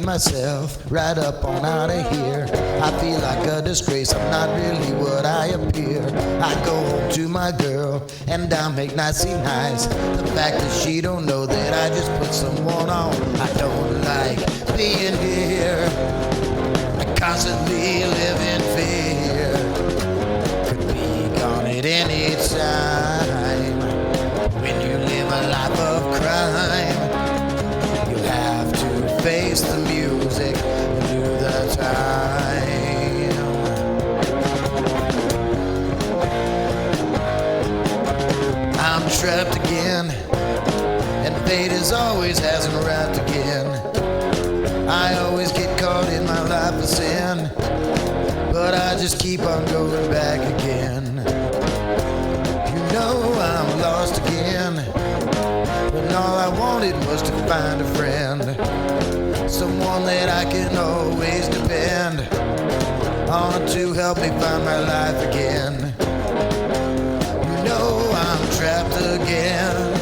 myself right up on out of here. I feel like a disgrace, I'm not really what I appear. I go home to my girl and I make nice seem nice. The fact that she don't know that I just put someone on. I don't like being here. I constantly live in fear. Could be gone at any time. When you live a life of crime, you have to face the music and do the time. I'm trapped again, and fate as always hasn't wrapped again. I always get caught in my life of sin, but I just keep on going back again. You know I'm lost again, when all I wanted was to find a friend, someone that I can always depend on to help me find my life again. You know I'm trapped again.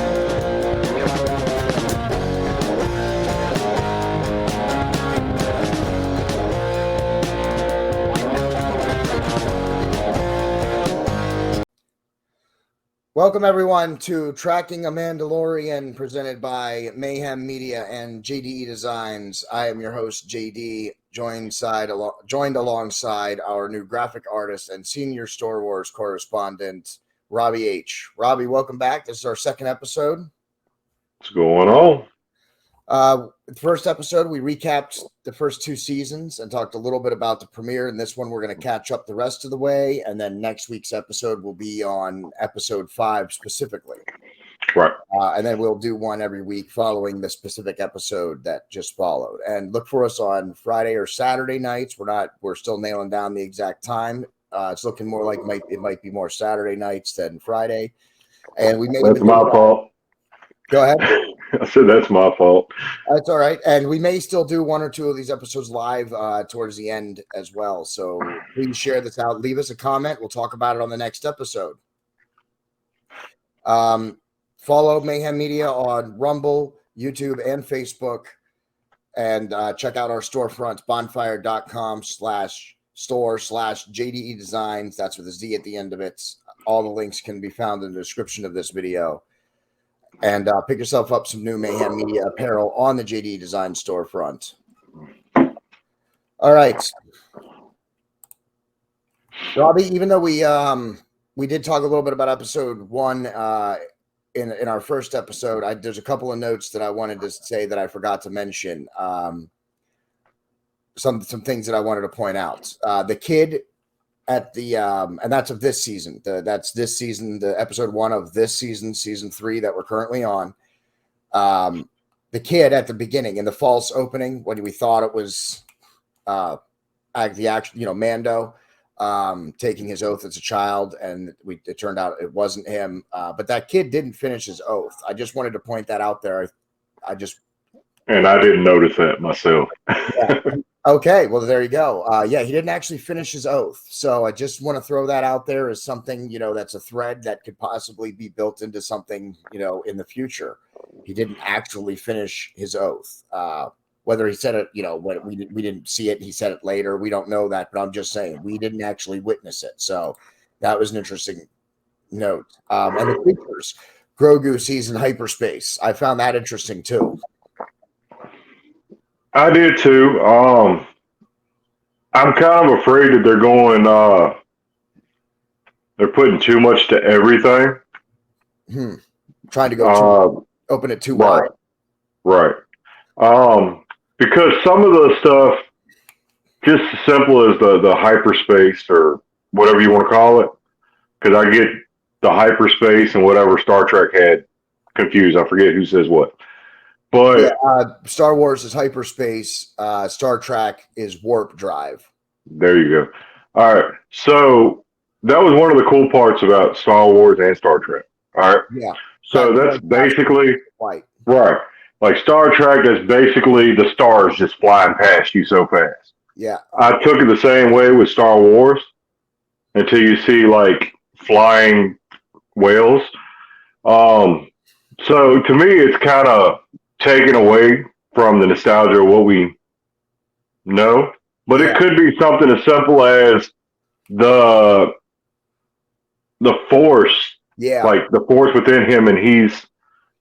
Welcome everyone to Tracking a Mandalorian, presented by Mayhem Media and JDEDESIGNz. I am your host JD, joined alongside our new graphic artist and senior Star Wars correspondent, Robbie H. Robbie, welcome back. This is our second episode. What's going on? The first episode, we recapped the first two seasons and talked a little bit about the premiere. And this one, we're going to catch up the rest of the way. And then next week's episode will be on episode 5 specifically. Right. And then we'll do one every week following the specific episode that just followed. And look for us on Friday or Saturday nights. We're still nailing down the exact time. It's looking more like it might be more Saturday nights than Friday. And we may That's my fault. Go ahead. I said that's my fault. That's all right. And we may still do one or two of these episodes live towards the end as well. So please share this out. Leave us a comment. We'll talk about it on the next episode. Follow Mayhem Media on Rumble, YouTube, and Facebook. And check out our storefront, bonfire.com/store/JDEDESIGNz. That's with a Z at the end of it. All the links can be found in the description of this video. And pick yourself up some new Mayhem Media apparel on the JDEDESIGNz storefront. All right, Robbie. Even though we did talk a little bit about episode 1 in our first episode, there's a couple of notes that I wanted to say that I forgot to mention. Some things that I wanted to point out. The kid at the and that's of this season. That's this season, the episode 1 of this season, season 3 that we're currently on. The kid at the beginning in the false opening, when we thought it was the actual, Mando taking his oath as a child, and it turned out it wasn't him. But that kid didn't finish his oath. I just wanted to point that out there. And I didn't notice that myself. Yeah. Okay, well, there you go. He didn't actually finish his oath. So I just want to throw that out there as something, that's a thread that could possibly be built into something, in the future. He didn't actually finish his oath. Whether he said it, when we didn't see it, he said it later. We don't know that, but I'm just saying we didn't actually witness it. So that was an interesting note. And the creatures Grogu sees in hyperspace, I found that interesting too. I did too. I'm kind of afraid that they're putting too much to everything. Trying to go open it too wide. Right. Because some of the stuff, just as simple as the hyperspace or whatever you want to call it, because I get the hyperspace and whatever Star Trek had confused. I forget who says what. But Star Wars is hyperspace. Star Trek is warp drive. There you go. All right. So that was one of the cool parts about Star Wars and Star Trek. All right. Yeah. So that's basically right. Like Star Trek is basically the stars just flying past you so fast. Yeah. I took it the same way with Star Wars until you see like flying whales. So to me, it's kind of taken away from the nostalgia of what we No, but Yeah. it could be something as simple as the force, Yeah. like the force within him, and he's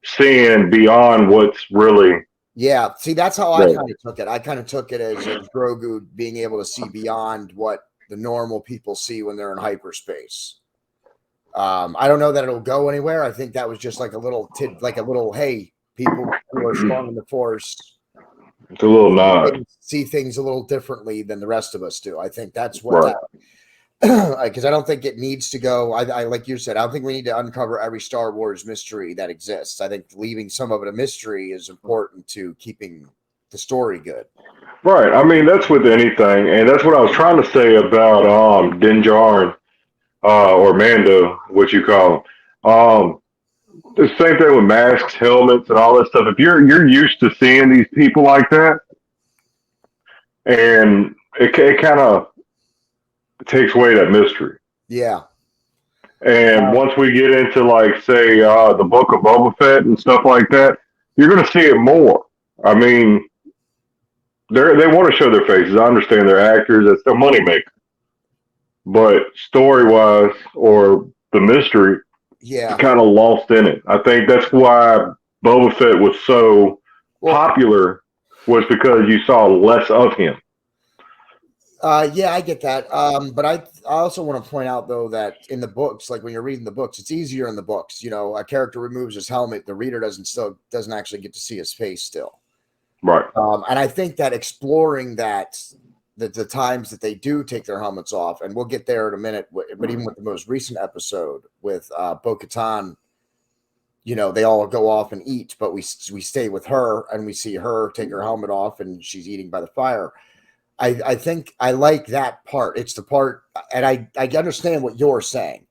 seeing beyond what's really Yeah. See, that's how I there. kind of took it. I kind of took it as Grogu being able to see beyond what the normal people see when they're in hyperspace. I don't know that it'll go anywhere. I think that was just like a little hey, people who are strong in the force It's a little nod, see things a little differently than the rest of us do. I think that's what right? that, because I don't think it needs to go. I like you said, I don't think we need to uncover every Star Wars mystery that exists. I think leaving some of it a mystery is important to keeping the story good. Right. I mean, that's with anything, and that's what I was trying to say about Din Djarin, or Mando, what you call him. The same thing with masks, helmets, and all that stuff. If you're used to seeing these people like that, and it kind of takes away that mystery. Yeah. And once we get into, like, say, the book of Boba Fett and stuff like that, you're going to see it more. I mean, they want to show their faces. I understand they're actors; it's their moneymaker. But story wise, or the mystery, Yeah. kind of lost in it. I think that's why Boba Fett was so popular, was because you saw less of him. Yeah, I get that. But I also want to point out though that in the books, like when you're reading the books, it's easier in the books. You know, a character removes his helmet, the reader doesn't actually get to see his face still. Right. And I think that exploring that the times that they do take their helmets off, and we'll get there in a minute. But even with the most recent episode with Bo-Katan, you know, they all go off and eat, but we stay with her and we see her take her helmet off and she's eating by the fire. I think I like that part. It's the part, and I understand what you're saying,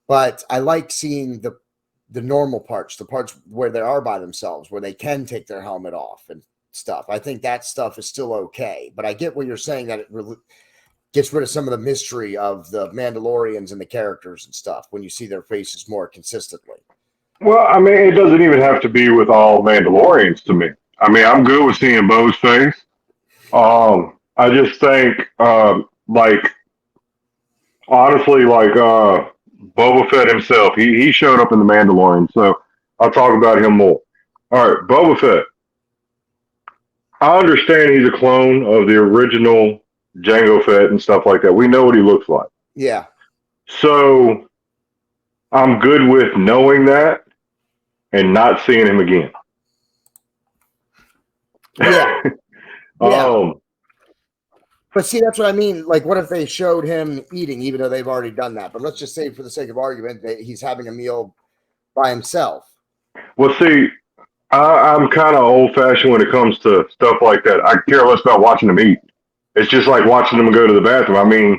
but I like seeing the normal parts, the parts where they are by themselves, where they can take their helmet off and stuff. I think that stuff is still okay, but I get what you're saying, that it gets rid of some of the mystery of the Mandalorians and the characters and stuff when you see their faces more consistently. Well, I mean, it doesn't even have to be with all Mandalorians to me. I mean, I'm good with seeing Bo's face. I just think, like, honestly, like, Boba Fett himself, he showed up in the Mandalorian, so I'll talk about him more. All right, Boba Fett. I understand he's a clone of the original Jango Fett and stuff like that. We know what he looks like. Yeah. So I'm good with knowing that and not seeing him again. Yeah. Yeah. But see, that's what I mean. Like, what if they showed him eating, even though they've already done that? But let's just say, for the sake of argument, that he's having a meal by himself. Well, see, I'm kind of old fashioned when it comes to stuff like that. I care less about watching them eat. It's just like watching them go to the bathroom. I mean,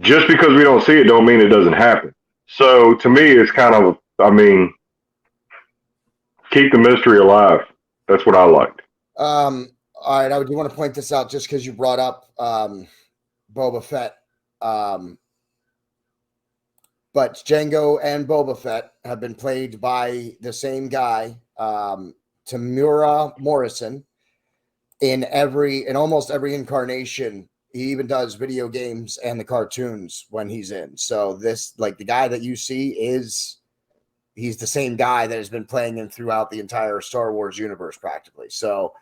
just because we don't see it, don't mean it doesn't happen. So to me, it's kind of, I mean, keep the mystery alive. That's what I liked. All right, I do want to point this out just because you brought up Boba Fett. But Jango and Boba Fett have been played by the same guy, Tamura Morrison, in almost every incarnation. He even does video games and the cartoons when he's in. So this, like, the guy that you see he's the same guy that has been playing him throughout the entire Star Wars universe practically. So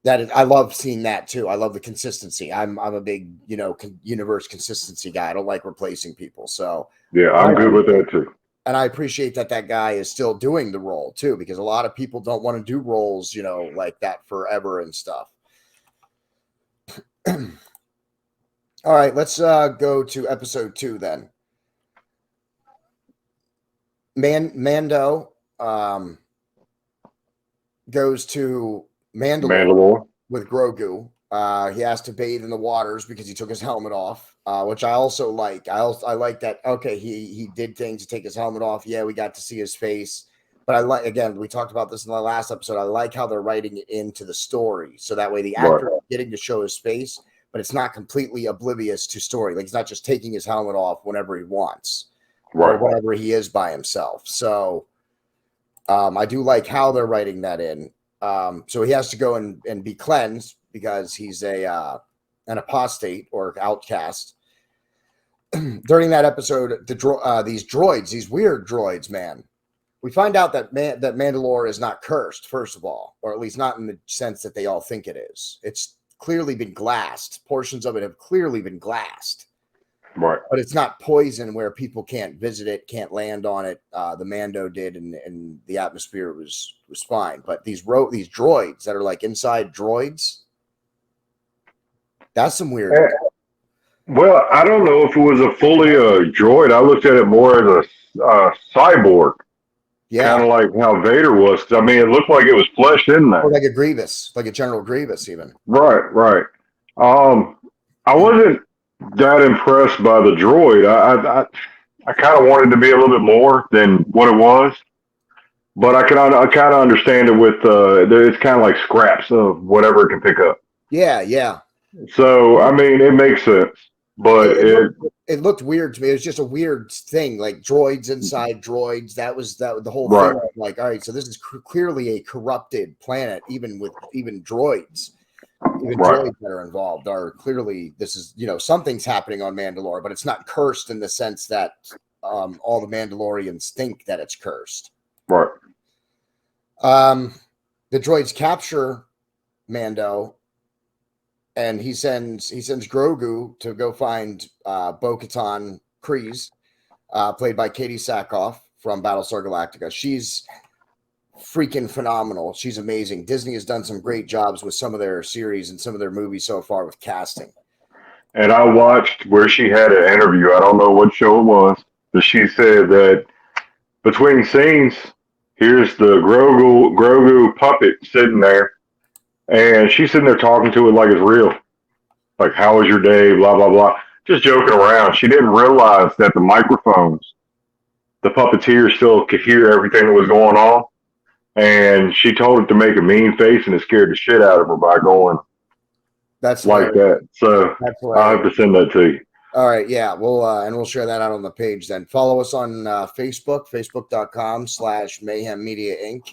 I love seeing that too. I love the consistency. I'm a big, universe consistency guy. I don't like replacing people. So yeah, I'm good with that too. And I appreciate that guy is still doing the role too, because a lot of people don't want to do roles, like that forever and stuff. All right, let's go to episode 2 then. Mando goes to Mandalore with Grogu. He has to bathe in the waters because he took his helmet off, which I also like. I like that. Okay, he did things to take his helmet off. Yeah, we got to see his face. But I like, again, we talked about this in the last episode. I like how they're writing it into the story, so that way the actor is getting to show his face, but it's not completely oblivious to story. Like, he's not just taking his helmet off whenever he wants, or whenever he is by himself. So I do like how they're writing that in. So he has to go and be cleansed because he's an apostate or outcast. During that episode, these droids, these weird droids, man, we find out that Mandalore is not cursed, first of all, or at least not in the sense that they all think it is. It's clearly been glassed. Portions of it have clearly been glassed. Right. But it's not poison where people can't visit it, can't land on it. The Mando did, and the atmosphere was fine. But these droids that are like inside droids, that's some weird. Well, I don't know if it was a fully droid. I looked at it more as a cyborg. Yeah. Kind of like how Vader was. 'Cause, I mean, it looked like it was flesh in there. Or like a Grievous, like a General Grievous even. Right. I wasn't that impressed by the droid. I kind of wanted to be a little bit more than what it was. But I kind of understand it with, it's kind of like scraps of whatever it can pick up. Yeah. So, I mean, it makes sense. But it looked weird to me. It was just a weird thing, like droids inside droids. That was the whole right. thing. Like, all right, so this is clearly a corrupted planet, even droids. Even right. droids that are involved are clearly, this is, something's happening on Mandalore, but it's not cursed in the sense that all the Mandalorians think that it's cursed. Right. The droids capture Mando, and he sends Grogu to go find Bo-Katan Kryze, played by Katie Sackhoff from Battlestar Galactica. She's freaking phenomenal. She's amazing. Disney has done some great jobs with some of their series and some of their movies so far with casting. And I watched where she had an interview. I don't know what show it was, but she said that between scenes, here's the Grogu puppet sitting there, and she's sitting there talking to it like it's real. Like, how was your day? Blah, blah, blah. Just joking around. She didn't realize that the microphones, the puppeteer still could hear everything that was going on. And she told it to make a mean face, and it scared the shit out of her by going that's like hilarious. that. So I'll have to send that to you. All right. Yeah. We'll share that out on the page then. Follow us on Facebook, facebook.com/Mayhem Media Inc.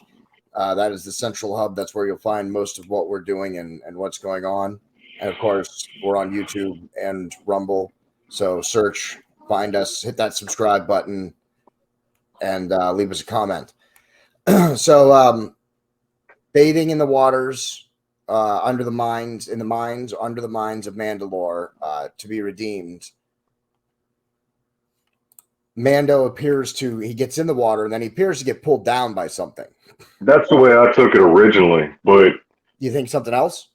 That is the central hub. That's where you'll find most of what we're doing and what's going on. And of course, we're on YouTube and Rumble. So search, find us, hit that subscribe button, and leave us a comment. So bathing in the waters, under the mines of Mandalore, to be redeemed. Mando he gets in the water, and then he appears to get pulled down by something. That's the way I took it originally, but you think something else?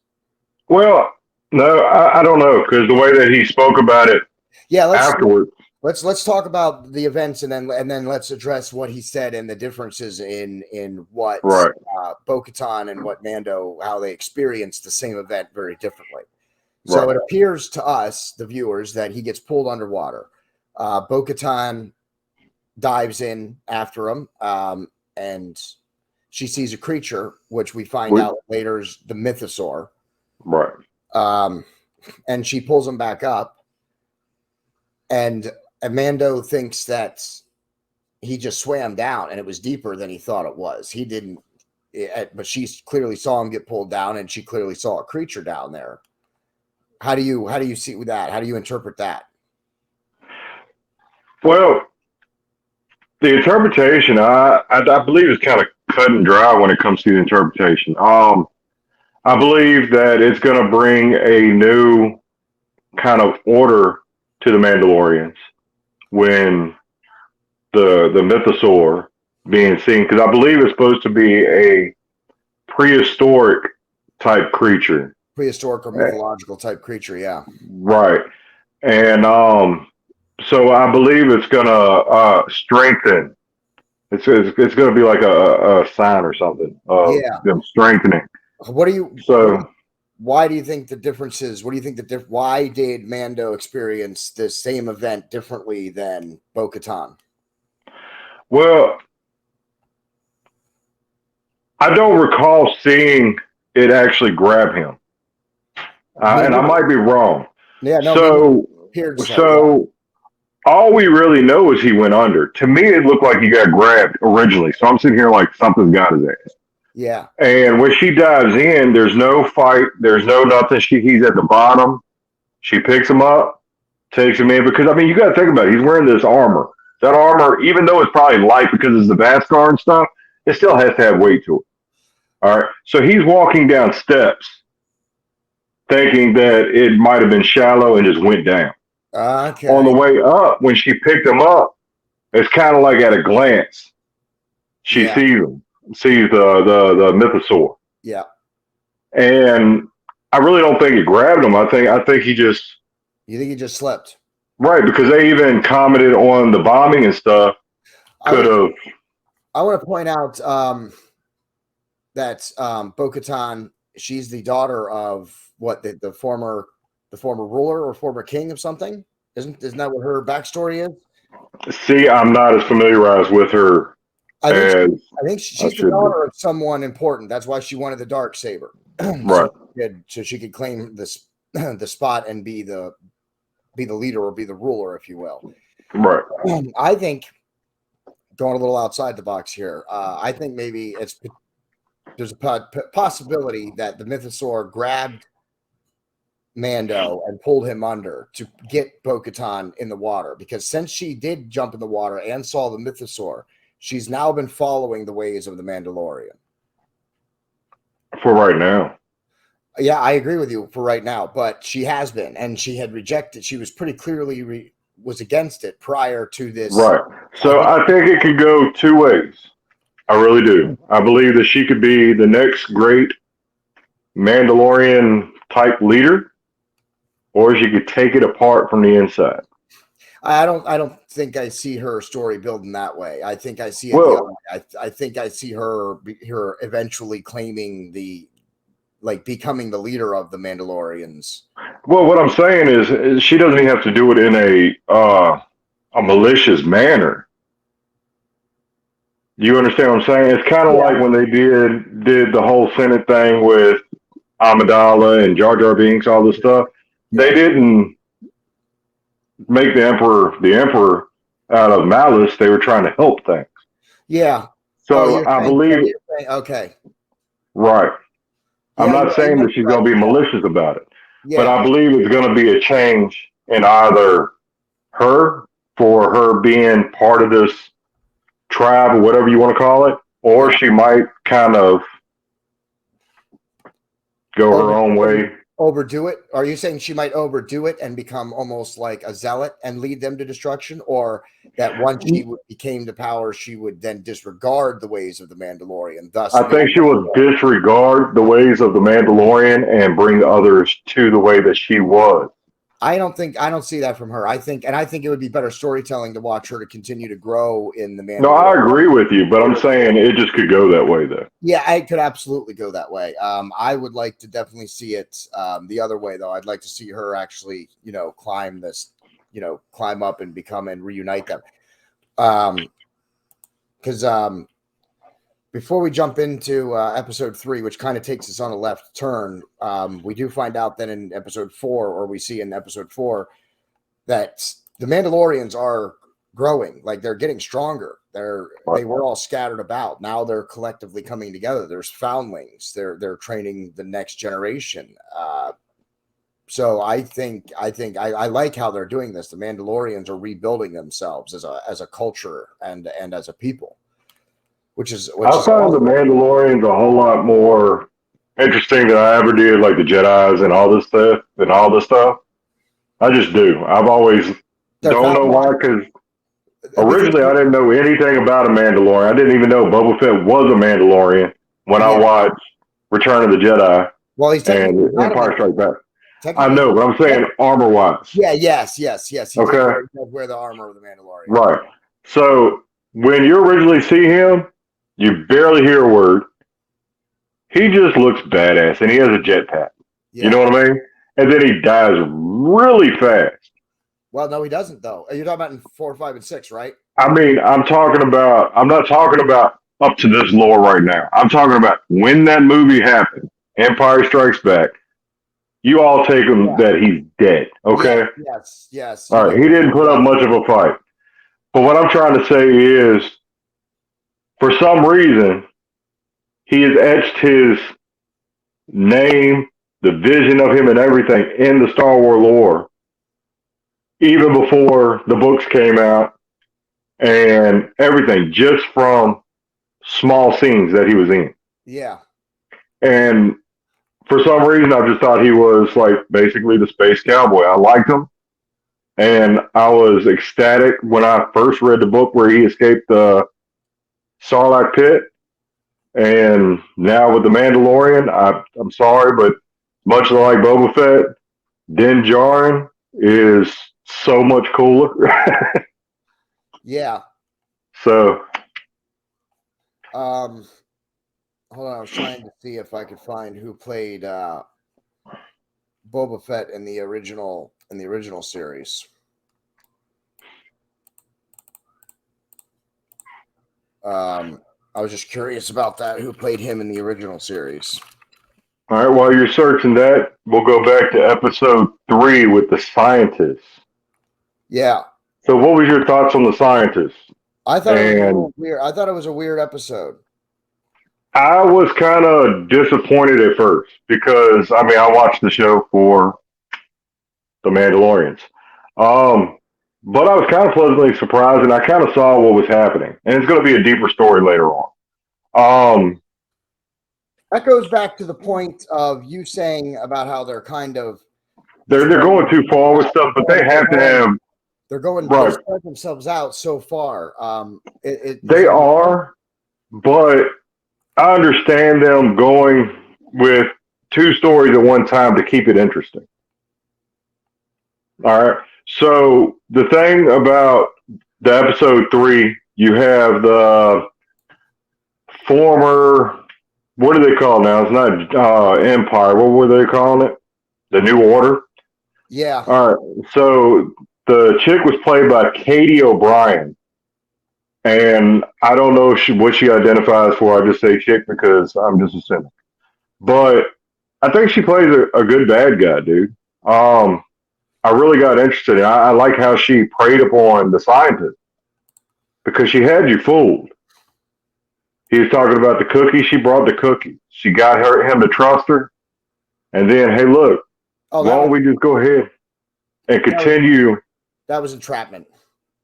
Well, no, I don't know, because the way that he spoke about it afterwards. Let's talk about the events, and then let's address what he said and the differences in what Bo-Katan and what Mando, how they experienced the same event very differently. So it appears to us, the viewers, that he gets pulled underwater. Bo-Katan dives in after him, and she sees a creature, which we find out later is the mythosaur. Right. And she pulls him back up, and Mando thinks that he just swam down, and it was deeper than he thought it was. He didn't, but she clearly saw him get pulled down, and she clearly saw a creature down there. How do you see that? How do you interpret that? Well, the interpretation, I believe, is kind of cut and dry when it comes to the interpretation. I believe that it's going to bring a new kind of order to the Mandalorians when the mythosaur being seen, because I believe it's supposed to be a prehistoric type creature. Prehistoric or mythological type creature, yeah. Right. And so I believe it's going to strengthen. It's going to be like a sign or something of them strengthening. Why do you think the difference is? What do you think why did Mando experience the same event differently than Bo-Katan? Well, I don't recall seeing it actually grab him. And I might be wrong. Yeah, no. So all we really know is he went under. To me, it looked like he got grabbed originally. So I'm sitting here like something's got his ass. Yeah. And when she dives in, there's no fight, there's no nothing. He's at the bottom. She picks him up, takes him in, because I mean, you got to think about it. He's wearing this armor. That armor, even though it's probably light because it's the Vascar and stuff, it still has to have weight to it. All right. So he's walking down steps thinking that it might have been shallow and just went down. Okay. On the way up, when she picked him up, it's kind of like at a glance. She sees him, sees the mythosaur. Yeah. And I really don't think it grabbed him. I think he just. You think he just slept? Right, because they even commented on the bombing and stuff. Could have. I want to point out that Bo-Katan, she's the daughter of what the former ruler or former king of something. Isn't that what her backstory is? See, I'm not as familiarized with her. I think she's the daughter of someone important. That's why she wanted the dark saber, right? So she could claim the spot and be the leader or be the ruler, if you will. Right. I think, going a little outside the box here, I think maybe there's a possibility that the mythosaur grabbed Mando and pulled him under to get Bo-Katan in the water, because since she did jump in the water and saw the mythosaur, she's now been following the ways of the Mandalorian. For right now. Yeah, I agree with you for right now, but she has been, and she had rejected. She was pretty clearly was against it prior to this. Right. So I think it could go two ways. I really do. I believe that she could be the next great Mandalorian type leader, or she could take it apart from the inside. I don't think I see her story building that way. I think I see it. I think I see her eventually claiming becoming the leader of the Mandalorians. Well, what I'm saying is she doesn't even have to do it in a malicious manner. You understand what I'm saying? It's kind of like when they did the whole Senate thing with Amidala and Jar Jar Binks, all this stuff. Yeah. They didn't make the emperor out of malice. They were trying to help things. Yeah. So I believe. Okay. Right. I'm not saying that she's going to be malicious about it, but I believe it's going to be a change in either her for her being part of this tribe or whatever you want to call it, or she might kind of go her own way. Overdo it? Are you saying she might overdo it and become almost like a zealot and lead them to destruction? Or that once she became to power, she would then disregard the ways of the Mandalorian? Thus, I think she would disregard the ways of the Mandalorian and bring others to the way that she was. I don't see that from her. I think it would be better storytelling to watch her to continue to grow in the Mandalorian. No, I agree with you, but I'm saying it just could go that way, though. Yeah, it could absolutely go that way. I would like to definitely see it the other way, though. I'd like to see her actually, climb up and become and reunite them. Because before we jump into episode 3, which kind of takes us on a left turn, we do find out that in episode 4, or we see in episode 4, that the Mandalorians are growing, like they're getting stronger. They were all scattered about. Now they're collectively coming together. There's foundlings. They're training the next generation. So I think I like how they're doing this. The Mandalorians are rebuilding themselves as a culture and as a people. I found the Mandalorians a whole lot more interesting than I ever did, like the Jedis and all this stuff. I just do. I've always don't know why, because originally I didn't know anything about a Mandalorian. I didn't even know Boba Fett was a Mandalorian when I watched Return of the Jedi and Empire Strikes Back. I know, but I'm saying armor-wise. Yeah, yes. He okay. Wear the armor of the Mandalorian. Right. So when you originally see him, you barely hear a word. He just looks badass, and he has a jetpack. Yeah. You know what I mean? And then he dies really fast. Well, no, he doesn't, though. You're talking about in 4, 5, and 6, right? I mean, I'm not talking about up to this lore right now. I'm talking about when that movie happened, Empire Strikes Back. You all take him that he's dead, okay? Yes. All right, he didn't put up much of a fight. But what I'm trying to say is, for some reason, he has etched his name, the vision of him, and everything in the Star Wars lore, even before the books came out and everything, just from small scenes that he was in. Yeah. And for some reason, I just thought he was like basically the space cowboy. I liked him. And I was ecstatic when I first read the book where he escaped the Sarlacc pit. And now with the Mandalorian, I'm sorry, but much like Boba Fett, Din Djarin is so much cooler. Yeah. So, Hold on, I was trying to see if I could find who played Boba Fett in the original series. I was just curious about that. Who played him in the original series? all right, while you're searching that, we'll go back to episode 3 with the scientists. Yeah. So, what was your thoughts on the scientists? I thought it was a little weird. I thought it was a weird episode. I was kind of disappointed at first because, I mean, I watched the show for the Mandalorians. But I was kind of pleasantly surprised, and I kind of saw what was happening. And it's going to be a deeper story later on. That goes back to the point of you saying about how they're kind of they're going too far with stuff, but they have to have. They're going right. to spread themselves out so far. They are, but I understand them going with 2 stories at one time to keep it interesting. All right. So the thing about the episode 3, you have the former, what do they call it now? It's not Empire. What were they calling it? The New Order? Yeah. All right. So the chick was played by Katie O'Brien. And I don't know what she identifies for. I just say chick because I'm just a cynic. But I think she plays a good bad guy, dude. I really got interested. I like how she preyed upon the scientist because she had you fooled. He was talking about the cookie. She brought the cookie. She got him to trust her. And then, hey, look, why don't we just go ahead and continue? That was entrapment.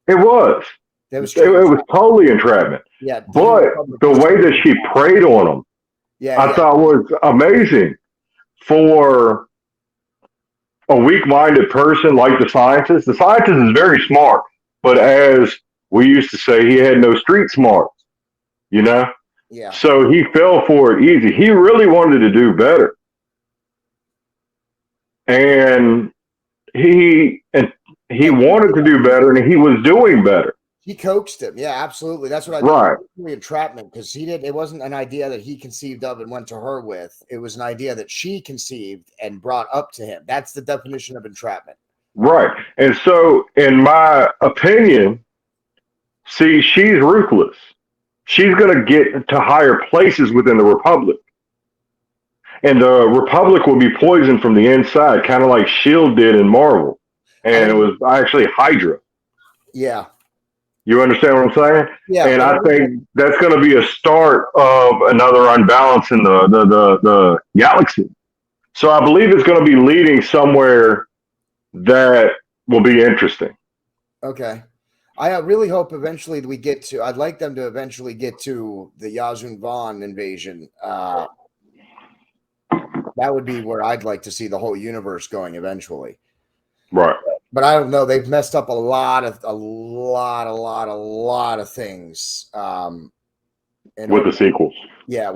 It was. It was totally entrapment. Yeah. But the way that she preyed on him, I thought was amazing for a weak-minded person like the scientist. The scientist is very smart, but as we used to say, he had no street smarts, you know? Yeah. So he fell for it easy. He really wanted to do better. And he wanted to do better, and he was doing better. He coaxed him. Yeah, absolutely. That's what I right. Really entrapment, because it wasn't an idea that he conceived of and went to her with. It was an idea that she conceived and brought up to him. That's the definition of entrapment. Right. And so, in my opinion, see, she's ruthless. She's going to get to higher places within the Republic. And the Republic will be poisoned from the inside, kind of like S.H.I.E.L.D. did in Marvel. And it was actually Hydra. Yeah. You understand what I'm saying? Yeah. And I think that's going to be a start of another unbalance in the galaxy. So I believe it's going to be leading somewhere that will be interesting. Okay. I really hope eventually we get to, I'd like them to eventually get to the Yazun Vaughn invasion. That would be where I'd like to see the whole universe going eventually. Right. But I don't know. They've messed up a lot of things. With the sequels. Yeah.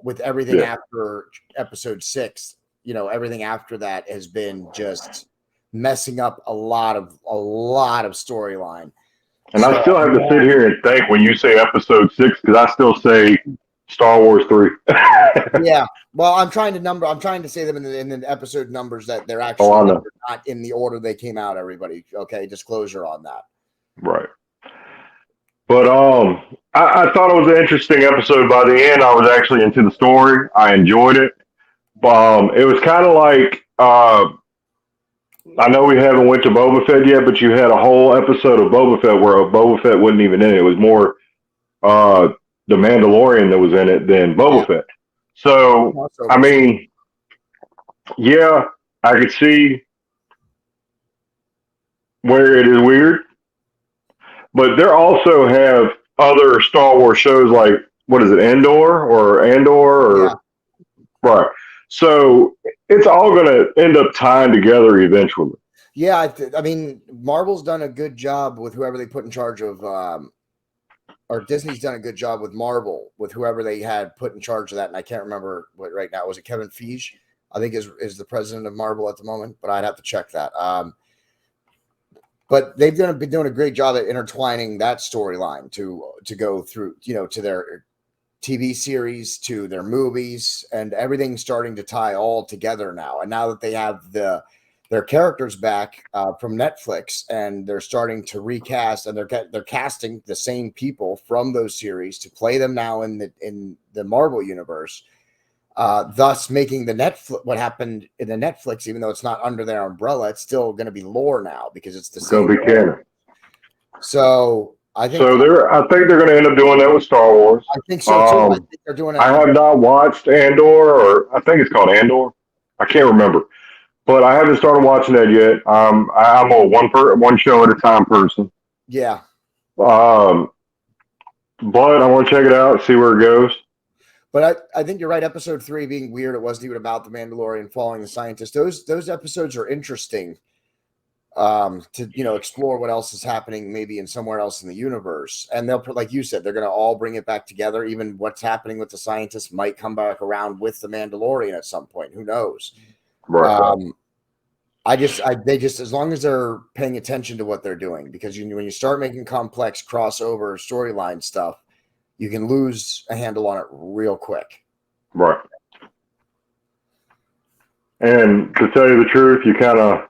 With everything after episode 6, everything after that has been just messing up a lot of storyline. And I still have to sit here and think when you say episode 6, because I still say Star Wars 3. Yeah. Well, I'm trying to say them in the episode numbers that they're actually not in the order they came out, everybody. Okay. Disclosure on that. Right. But I thought it was an interesting episode. By the end, I was actually into the story. I enjoyed it. It was kind of like, I know we haven't went to Boba Fett yet, but you had a whole episode of Boba Fett where Boba Fett wasn't even in it. It was more the Mandalorian that was in it than Boba Fett. So, I mean, yeah, I could see where it is weird, but they also have other Star Wars shows like, what is it, Andor or right. So it's all going to end up tying together eventually. Yeah, I mean, Marvel's done a good job with whoever they put in charge of, or Disney's done a good job with Marvel with whoever they had put in charge of that. And I can't remember what right now. Was it Kevin Feige? I think is the president of Marvel at the moment, but I'd have to check that. But they've been doing a great job at intertwining that storyline to go through, to their TV series, to their movies, and everything's starting to tie all together now. And now that they have their characters back from Netflix, and they're starting to recast, and they're casting the same people from those series to play them now in the Marvel universe, thus making what happened in the Netflix, even though it's not under their umbrella, it's still going to be lore now because it's the same. Going to be canon. So I think I think they're going to end up doing that with Star Wars. I think so too. I think they're doing it. I have not watched Andor, or I think it's called Andor. I can't remember, but I haven't started watching that yet. I'm a one show at a time person. Yeah. But I want to check it out, see where it goes. But I think you're right. Episode 3 being weird. It wasn't even about the Mandalorian following the scientist. Those episodes are interesting to explore what else is happening maybe in somewhere else in the universe. And they'll, like you said, they're going to all bring it back together. Even what's happening with the scientist might come back around with the Mandalorian at some point. Who knows? Right. They just as long as they're paying attention to what they're doing, because when you start making complex crossover storyline stuff, you can lose a handle on it real quick. Right. And to tell you the truth, you kind of,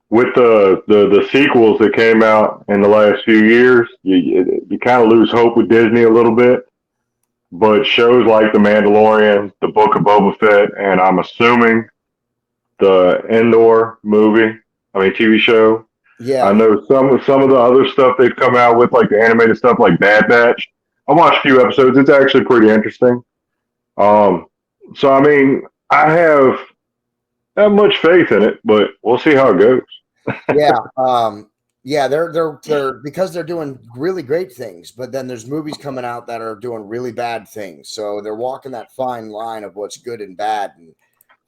with the sequels that came out in the last few years, you kind of lose hope with Disney a little bit. But shows like The Mandalorian, The Book of Boba Fett, and I'm assuming the Andor TV show. Yeah. I know some of the other stuff they've come out with, like the animated stuff like Bad Batch. I watched a few episodes. It's actually pretty interesting. So, I mean, I have not much faith in it, but we'll see how it goes. They're because they're doing really great things, but then there's movies coming out that are doing really bad things. So they're walking that fine line of what's good and bad. And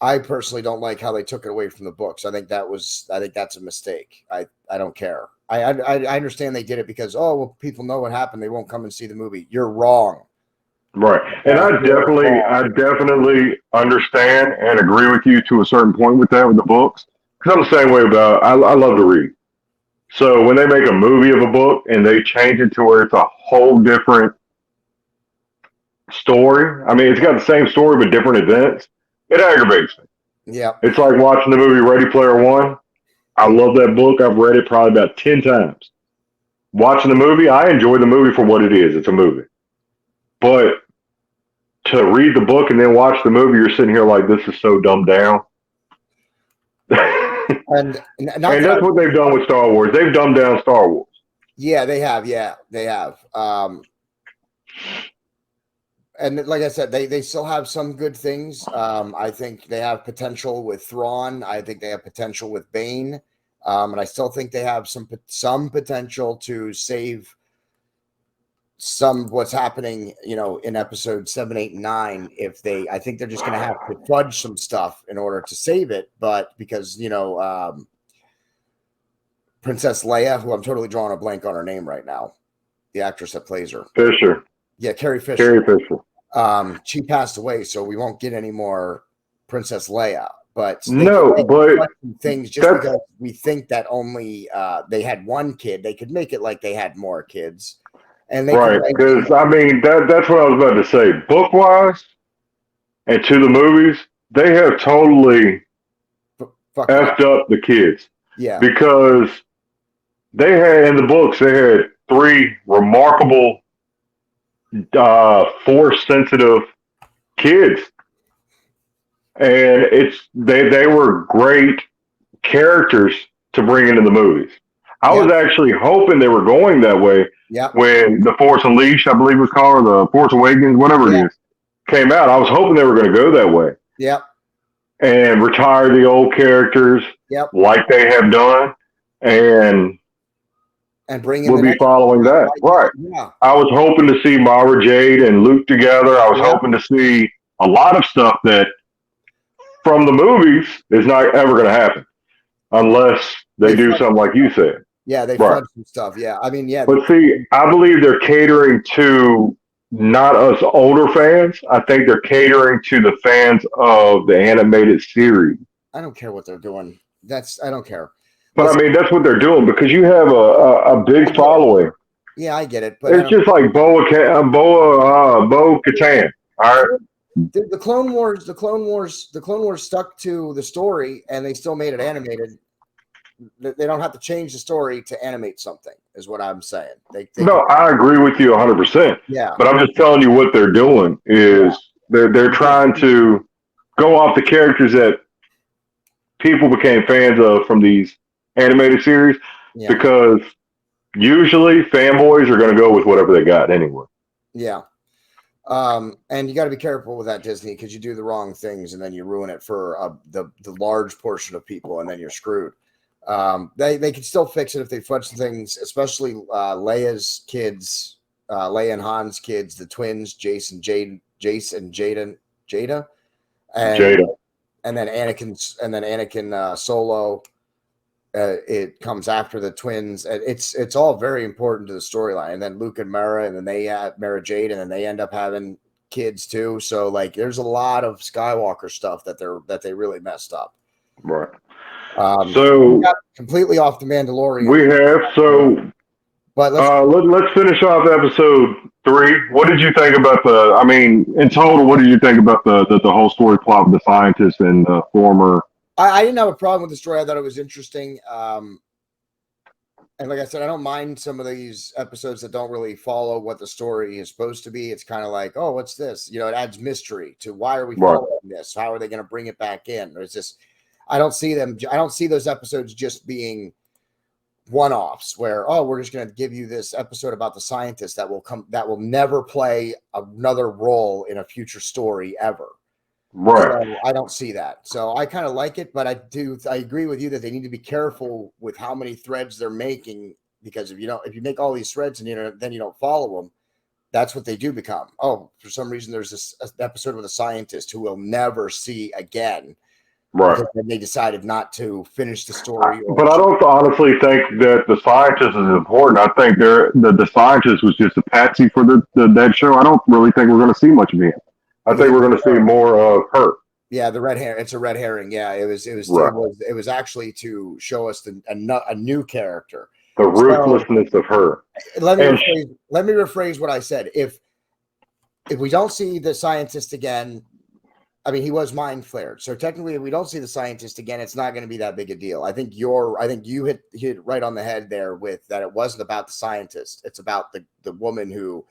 I personally don't like how they took it away from the books. I think that's a mistake. I don't care. I understand they did it because, people know what happened. They won't come and see the movie. You're wrong. Right. And I definitely understand and agree with you to a certain point with that with the books. Because I'm the same way I love to read. So when they make a movie of a book and they change it to where it's a whole different story, I mean, it's got the same story but different events, it aggravates me. Yeah. It's like watching the movie Ready Player One. I love that book. I've read it probably about 10 times. Watching the movie, I enjoy the movie for what it is. It's a movie. But to read the book and then watch the movie, you're sitting here like, this is so dumbed down. And that's what they've done with Star Wars. They've dumbed down Star Wars. Yeah, they have. Yeah, they have. And like I said, they still have some good things. I think they have potential with Thrawn. I think they have potential with Bane. And I still think they have some potential to save some of what's happening, in episode 7, 8, and 9. I think they're just going to have to fudge some stuff in order to save it. But because, Princess Leia, who I'm totally drawing a blank on her name right now, the actress that plays her. Fisher. Yeah, Carrie Fisher. Carrie Fisher. She passed away, so we won't get any more Princess Leia. But things just because we think that only they had one kid, they could make it like they had more kids. And because I mean that's what I was about to say. Book wise, and to the movies, they have totally effed up the kids. Yeah, because they had in the books they had 3 remarkable force sensitive kids, and they were great characters to bring into the movies. I was actually hoping they were going that way when The Force Unleashed, I believe it was called, or The Force Awakens, whatever it is, came out. I was hoping they were going to go that way. Yep. And retire the old characters like they have done. And bring in we'll be following that. Right. Yeah. I was hoping to see Mara Jade and Luke together. I was hoping to see a lot of stuff that from the movies is not ever going to happen unless they do something like you said. Yeah, they fudge some stuff. Yeah. I mean, yeah. But see, I believe they're catering to not us older fans. I think they're catering to the fans of the animated series. I don't care what they're doing. I don't care. But I mean, that's what they're doing because you have a big following. Yeah, I get it. But it's just like Bo-Katan. All right. The Clone Wars stuck to the story, and they still made it animated. They don't have to change the story to animate something, is what I'm saying. I agree with you 100%. Yeah. But I'm just telling you what they're doing is they're trying to go off the characters that people became fans of from these animated series because usually fanboys are going to go with whatever they got anyway. Yeah. And you got to be careful with that, Disney, because you do the wrong things and then you ruin it for the large portion of people, and then you're screwed. They can still fix it if they fudge things, especially Leia's kids, Leia and Han's kids, the twins, Jace and Jada, and then Anakin Solo. It comes after the twins. It's all very important to the storyline. And then Luke and Mara, and then they have Mara Jade, and then they end up having kids too. So like, there's a lot of Skywalker stuff that they really messed up. Right. So we got completely off the Mandalorian. We have but let's finish off episode 3. What did you think about in total? What did you think about the whole story plot with the scientist and the former? I didn't have a problem with the story. I thought it was interesting. And like I said, I don't mind some of these episodes that don't really follow what the story is supposed to be. It's kind of like, oh, what's this? It adds mystery to why are we following this? How are they going to bring it back in? Or is this? I don't see those episodes just being one-offs where, oh, we're just going to give you this episode about the scientist that will never play another role in a future story ever. Right. So I don't see that. So I kind of like it, but I agree with you that they need to be careful with how many threads they're making, because if you make all these threads and then you don't follow them, that's what they do become. Oh, for some reason there's this episode with a scientist who we'll never see again. Right. And they decided not to finish the story. But I don't honestly think that the scientist is important. I think the scientist was just a patsy for that show. I don't really think we're going to see much of him. I think we're going to see more of her. Yeah, the red hair. It's a red herring. Yeah, it was actually to show us a new character. The ruthlessness of her. Let me rephrase what I said. If we don't see the scientist again, I mean, he was mind flared. So technically, if we don't see the scientist again, it's not going to be that big a deal. I think you hit right on the head there with that. It wasn't about the scientist. It's about the woman who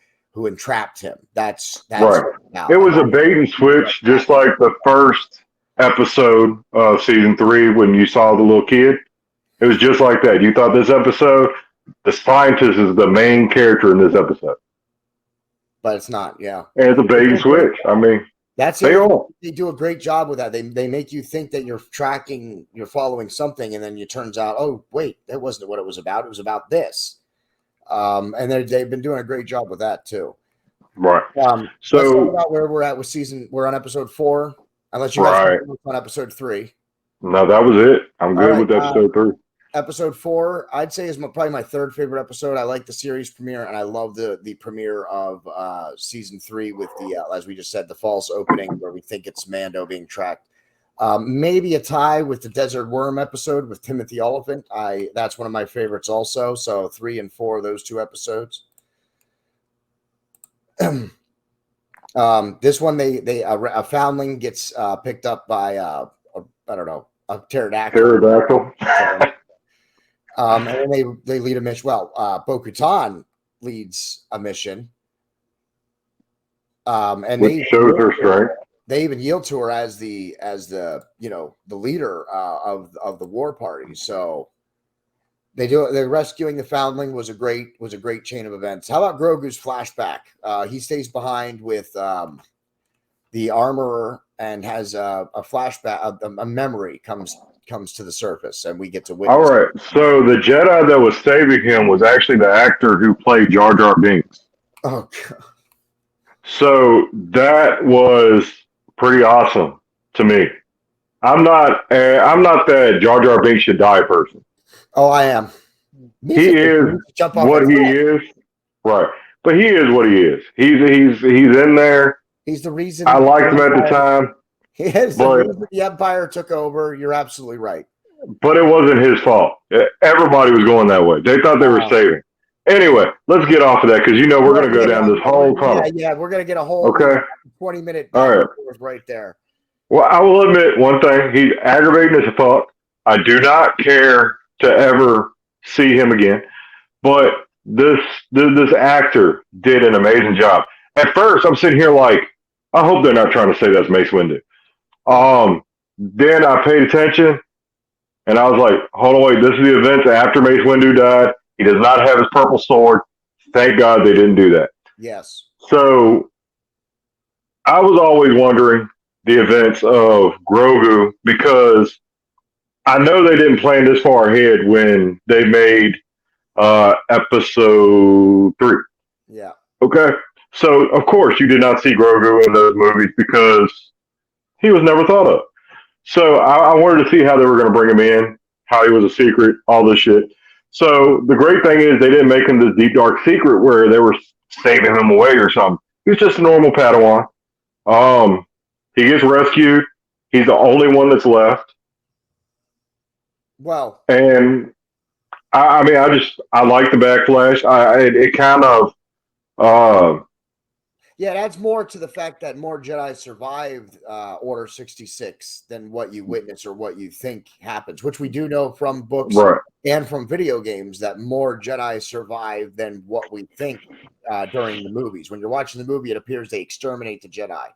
entrapped him. That's right. It was a bait and switch, just like the first episode of season 3 when you saw the little kid. It was just like that. You thought this episode, the scientist is the main character in this episode. But it's not, yeah. And it's a bait and switch. I mean, they do a great job with that. They make you think that you're following something, and then it turns out, oh, wait, that wasn't what it was about. It was about this. And they've been doing a great job with that too. Right. So let's talk about where we're at with we're on episode 4. Unless you guys on episode 3. No, that was it. I'm good with episode 3. Episode 4, I'd say, is probably my third favorite episode. I like the series premiere, and I love the premiere of season 3 with the, as we just said, the false opening where we think it's Mando being tracked. Maybe a tie with the Desert Worm episode with Timothy Oliphant. That's one of my favorites also. So 3 and 4, those 2 episodes. This one, a foundling gets picked up by I don't know, a pterodactyl. And then they lead a mission. Well, Bo-Katan leads a mission. And which shows her strength. They even yield to her as the the leader of the war party. So They do. The rescuing the foundling was a great chain of events. How about Grogu's flashback? He stays behind with the armorer and has a flashback. A memory comes to the surface, and we get to witness. All right. So the Jedi that was saving him was actually the actor who played Jar Jar Binks. Oh, God. So that was pretty awesome to me. I'm not that Jar Jar Binks should die person. Oh, I am. He is what he is, right? But he is what he is. He's in there. He's the reason. I liked him at the time. He is the reason the Empire took over. You're absolutely right. But it wasn't his fault. Everybody was going that way. They thought they were saving. Anyway, let's get off of that because we're going to go down this whole tunnel. Yeah, we're going to get a whole 20-minute right there. Well, I will admit one thing. He's aggravating as fuck. I do not care to ever see him again. But this actor did an amazing job. At first, I'm sitting here like, I hope they're not trying to say that's Mace Windu. Then I paid attention, and I was like, hold on, wait, this is the events after Mace Windu died. He does not have his purple sword. Thank God they didn't do that. Yes. So I was always wondering the events of Grogu because I know they didn't plan this far ahead when they made episode 3. Yeah. Okay. So, of course, you did not see Grogu in those movies because he was never thought of. So I wanted to see how they were going to bring him in, how he was a secret, all this shit. So the great thing is they didn't make him this deep, dark secret where they were saving him away or something. He was just a normal Padawan. He gets rescued. He's the only one that's left. Wow. And I like the backlash. It kind of, yeah, it adds more to the fact that more Jedi survived Order 66 than what you witness or what you think happens, which we do know from books and from video games that more Jedi survive than what we think during the movies. When you're watching the movie, it appears they exterminate the Jedi.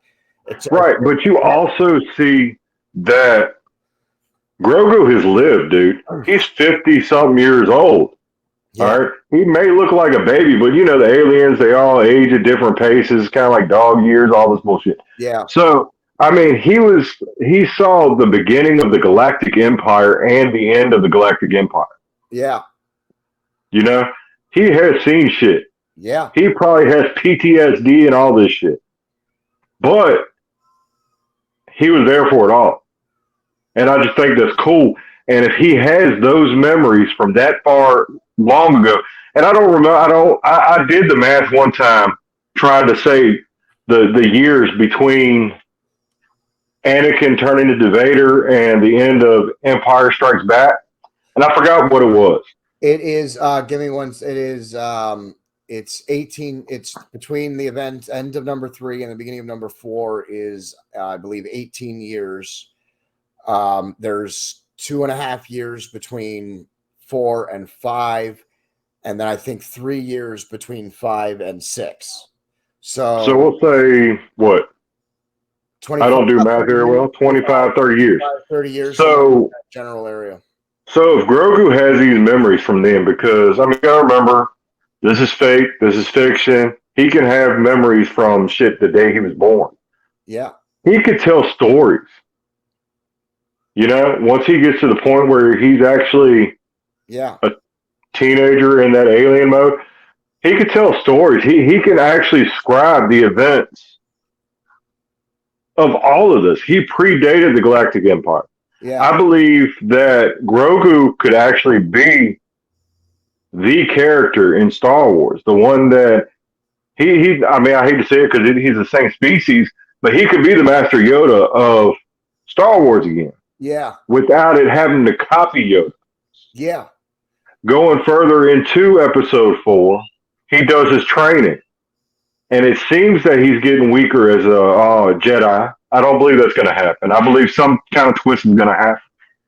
But you also see that Grogu has lived, dude. He's 50-something years old. Yeah. All right. He may look like a baby, but the aliens, they all age at different paces, kind of like dog years, all this bullshit. Yeah. So, he saw the beginning of the Galactic Empire and the end of the Galactic Empire. Yeah. He has seen shit. Yeah. He probably has PTSD and all this shit. But he was there for it all. And I just think that's cool. And if he has those memories from that far long ago, and I don't remember, I did the math one time trying to say the years between Anakin turning into Vader and the end of Empire Strikes Back, and I forgot what it was. It is, give me one, it is, it's 18, it's between the event, end of number 3 and the beginning of number 4 is, I believe, 18 years. There's 2.5 years between 4 and 5, and then I think 3 years between 5 and 6. So we'll say what? I don't do math very well. 25, 30 years. 30 years. So general area. So if Grogu has these memories from them, because you gotta remember, this is fake, this is fiction. He can have memories from shit the day he was born. Yeah. He could tell stories. Once he gets to the point where he's actually a teenager in that alien mode, he could tell stories. He can actually scribe the events of all of this. He predated the Galactic Empire. Yeah. I believe that Grogu could actually be the character in Star Wars, the one that I hate to say it because he's the same species, but he could be the Master Yoda of Star Wars again. Yeah. Without it having to copy Yoda. Yeah. Going further into episode 4, he does his training. And it seems that he's getting weaker as a Jedi. I don't believe that's going to happen. I believe some kind of twist is going to happen.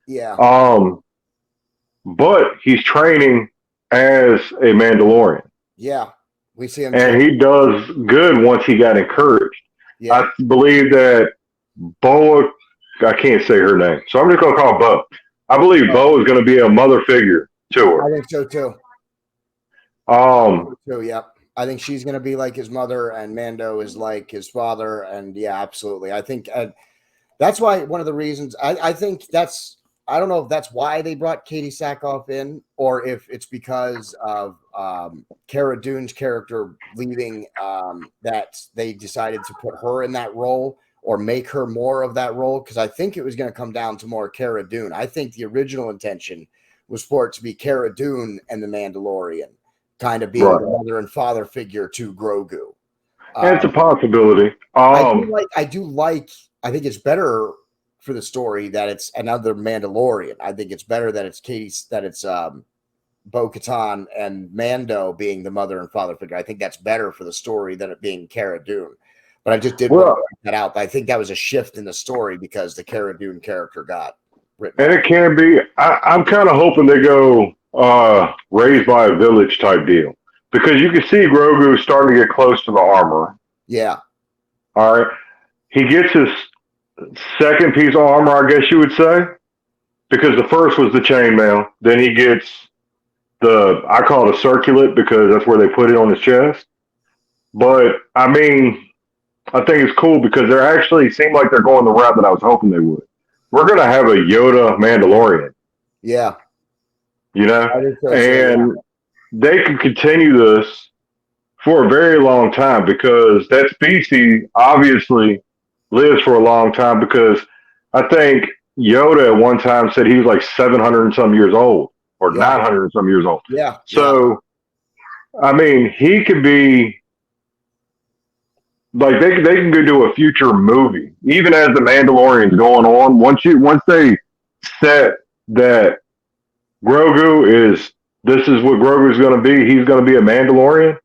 Yeah. But he's training as a Mandalorian. Yeah. We see him. And he does good once he got encouraged. Yeah. I believe that I can't say her name, so I'm just going to call her Bo. I believe Bo is going to be a mother figure to her. I think so too. Yep. I think she's going to be like his mother, and Mando is like his father. And yeah, absolutely. I think that's why one of the reasons I think that's, I don't know if that's why they brought Katie Sackhoff in, or if it's because of Cara Dune's character leaving, that they decided to put her in that role or make her more of that role. Because I think it was going to come down to more Cara Dune. I think the original intention was for it to be Cara Dune and the Mandalorian, kind of being the mother and father figure to Grogu. It's a possibility. I think it's better for the story that it's another Mandalorian. I think it's better that it's Bo-Katan and Mando being the mother and father figure. I think that's better for the story than it being Cara Dune. But I just did want to point that out. I think that was a shift in the story because the Cara Dune character got written. And it can be. I'm kind of hoping they go raised by a village type deal, because you can see Grogu starting to get close to the armor. Yeah. All right. He gets his second piece of armor, I guess you would say, because the first was the chainmail. Then he gets I call it a circlet because that's where they put it on his chest. But I mean, I think it's cool because they're actually seem like they're going the route that I was hoping they would. We're going to have a Yoda Mandalorian. Yeah. You know? And they can continue this for a very long time because that species obviously lives for a long time, because I think Yoda at one time said he was like 700 and some years old, or 900 and some years old. Yeah. So, I mean, he could be like, they can go do a future movie, even as the Mandalorian's going on. Once they set that this is what Grogu's going to be, he's going to be a Mandalorian,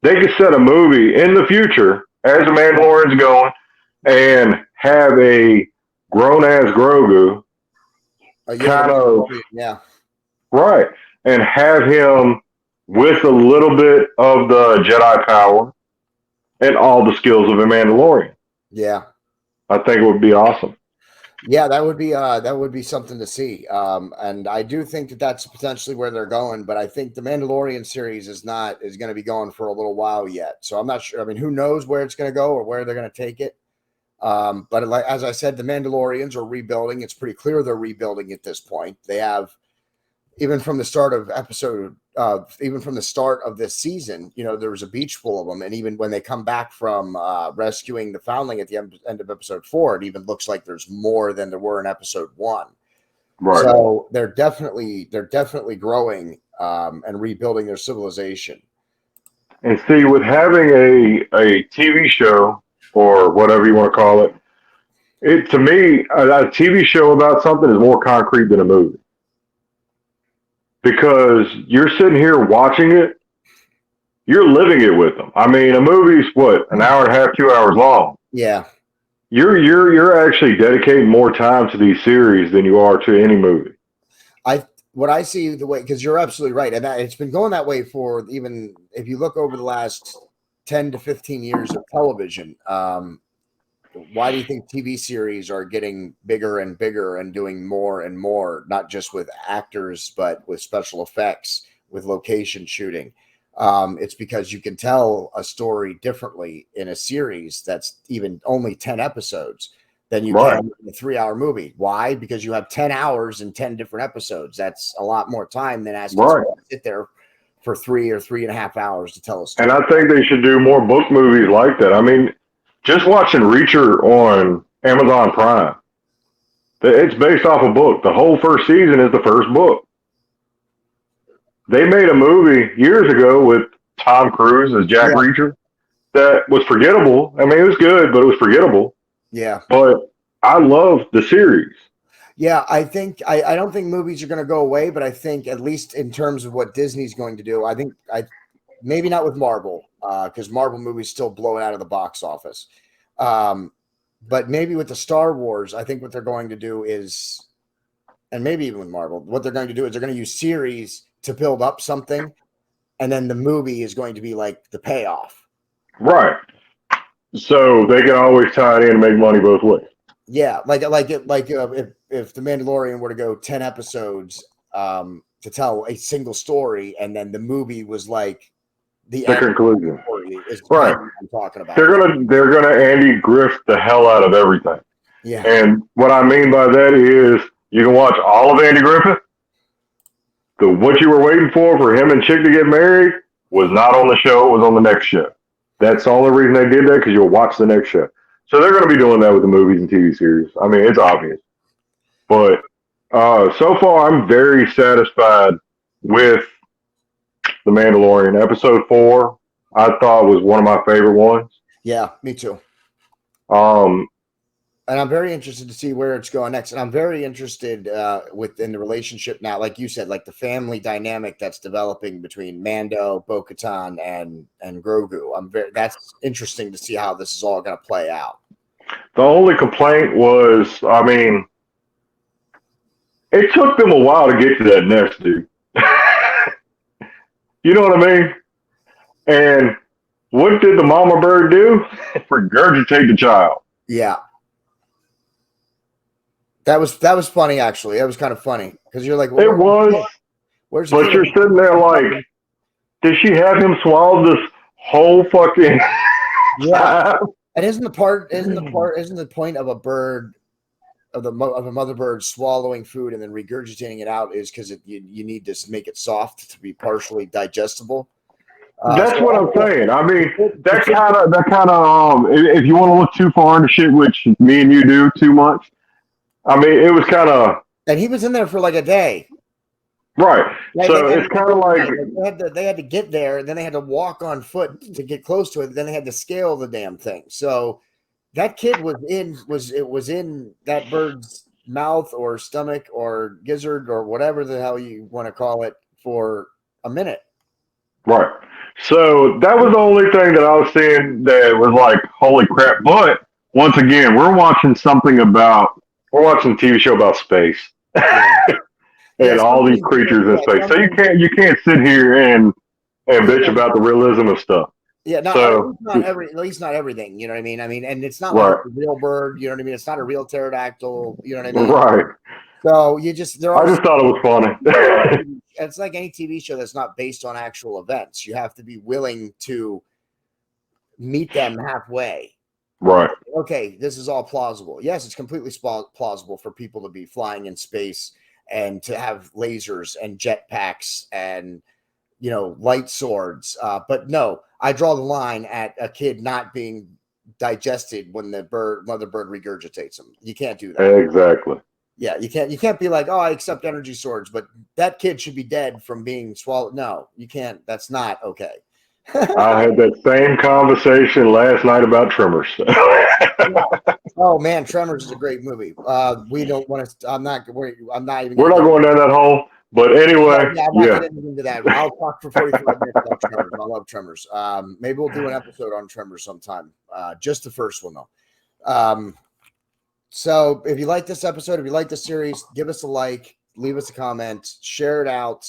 they could set a movie in the future as the Mandalorian's going and have a grown-ass Grogu right, and have him with a little bit of the Jedi power and all the skills of a Mandalorian. Yeah. I think it would be awesome. Yeah, that would be something to see. And I do think that that's potentially where they're going, but I think the Mandalorian series is going to be going for a little while yet. So I'm not sure. I mean, who knows where it's going to go or where they're going to take it. But like, as I said, the Mandalorians are rebuilding. It's pretty clear they're rebuilding at this point. They have, even from the start of this season, you know, there was a beach full of them. And even when they come back from rescuing the foundling at the end of episode 4, it even looks like there's more than there were in episode 1. Right. So they're definitely growing and rebuilding their civilization. And see, with having a TV show, or whatever you want to call it, to me, a TV show about something is more concrete than a movie. Because you're sitting here watching it, you're living it with them. I mean, a movie's an hour and a half, 2 hours long. Yeah. You're actually dedicating more time to these series than you are to any movie. What I see the way, because you're absolutely right, and it's been going that way for, even if you look over the last 10 to 15 years of television. Why do you think TV series are getting bigger and bigger and doing more and more, not just with actors, but with special effects, with location shooting? It's because you can tell a story differently in a series that's even only 10 episodes than you can in a 3-hour movie. Why? Because you have 10 hours and 10 different episodes. That's a lot more time than asking someone to sit there for 3 or 3.5 hours to tell a story. And I think they should do more book movies like that. I mean, just watching Reacher on Amazon Prime, it's based off a book. The whole first season is the first book. They made a movie years ago with Tom Cruise as Jack Reacher that was forgettable. I mean, it was good, but it was forgettable. Yeah. But I love the series. Yeah, I think I don't think movies are going to go away, but I think, at least in terms of what Disney's going to do, maybe not with Marvel, because Marvel movies still blow it out of the box office. But maybe with the Star Wars, I think what they're going to do is, and maybe even with Marvel, what they're going to do is they're going to use series to build up something, and then the movie is going to be like the payoff. Right. So they can always tie it in and make money both ways. Yeah, if The Mandalorian were to go 10 episodes, to tell a single story, and then the movie was like the conclusion. Story is Right. what I'm talking about. They're gonna Andy Griff the hell out of everything. Yeah. And what I mean by that is you can watch all of Andy Griffith. What you were waiting for him and Chick to get married was not on the show. It was on the next show. That's the only reason they did that, because you'll watch the next show. So they're going to be doing that with the movies and TV series. I mean, it's obvious. But so far, I'm very satisfied with The Mandalorian. Episode 4, I thought was one of my favorite ones. Yeah, me too. And I'm very interested to see where it's going next. And I'm very interested within the relationship now, like you said, like the family dynamic that's developing between Mando, Bo-Katan, and Grogu. That's interesting to see how this is all going to play out. The only complaint was, I mean, it took them a while to get to that nest, dude. You know what I mean? And what did the mama bird do? Regurgitate the child. Yeah. That was funny, actually. That was kind of funny because you're like, well, it was. Where's but you're sitting there like, did she have him swallow this whole fucking? Yeah. And isn't the point of a bird, of a mother bird swallowing food and then regurgitating it out is because you need to make it soft to be partially digestible? That's what I'm saying. I mean, that kind of if you want to look too far into shit, which me and you do too much. I mean, it was kind of. And he was in there for like a day. Right. So it's kind of like. They had to get there, and then they had to walk on foot to get close to it. Then they had to scale the damn thing. So that kid was in that bird's mouth or stomach or gizzard or whatever the hell you want to call it for a minute. Right. So that was the only thing that I was seeing that was like, holy crap. But once again, we're watching a TV show about space and all these creatures in space. So you can't sit here and bitch about the realism of stuff. Yeah, at least not everything. You know what I mean? And it's not like a real bird. You know what I mean? It's not a real pterodactyl. You know what I mean? Right. So I just thought it was funny. It's like any TV show that's not based on actual events. You have to be willing to meet them halfway. Right. Okay, this is all plausible. Yes, it's completely plausible for people to be flying in space and to have lasers and jetpacks and, light swords. But no, I draw the line at a kid not being digested when the mother bird regurgitates them. You can't do that. Exactly. Yeah, you can't be like, oh, I accept energy swords, but that kid should be dead from being swallowed. No, you can't. That's not okay. I had that same conversation last night about Tremors. Yeah. Oh man, Tremors is a great movie. We don't want to. I'm not even. We're not going down that hole. But anyway, I'm not getting into that. I'll talk for 45 minutes about Tremors. I love Tremors. Maybe we'll do an episode on Tremors sometime. Just the first one though. So if you like this episode, if you like the series, give us a like, leave us a comment, share it out.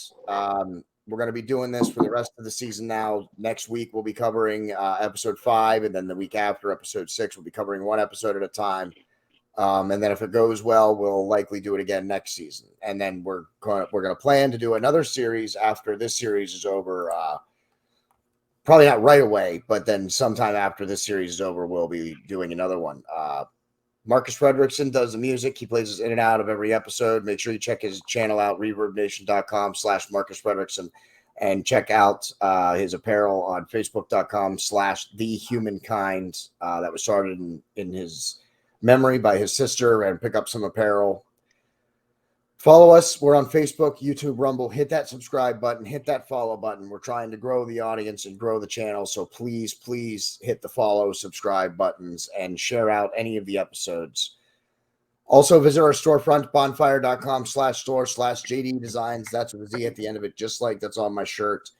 We're going to be doing this for the rest of the season now. Next week, we'll be covering episode 5. And then the week after, episode 6, we'll be covering one episode at a time. And then if it goes well, we'll likely do it again next season. And then we're going to plan to do another series after this series is over. Probably not right away, but then sometime after this series is over, we'll be doing another one. Marcus Fredrickson does the music. He plays us in and out of every episode. Make sure you check his channel out, reverbnation.com/Marcus Fredrickson, and check out his apparel on facebook.com/thehumankind. That was started in his memory by his sister, and pick up some apparel. Follow us. We're on Facebook, YouTube, Rumble. Hit that subscribe button. Hit that follow button. We're trying to grow the audience and grow the channel. So please hit the follow, subscribe buttons, and share out any of the episodes. Also, visit our storefront, bonfire.com/store/JDEDESIGNz. That's with a Z at the end of it, just like that's on my shirt.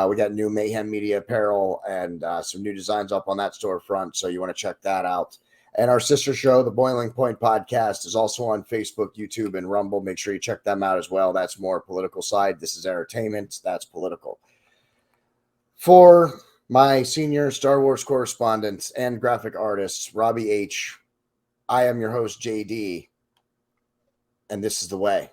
We got new Mayhem Media apparel and some new designs up on that storefront. So you want to check that out. And our sister show, the Boiling Point Podcast, is also on Facebook, YouTube, and Rumble. Make sure you check them out as well. That's more political side. This is entertainment. That's political. For my senior Star Wars correspondent and graphic artist, Robbie H., I am your host, JD, and this is the way.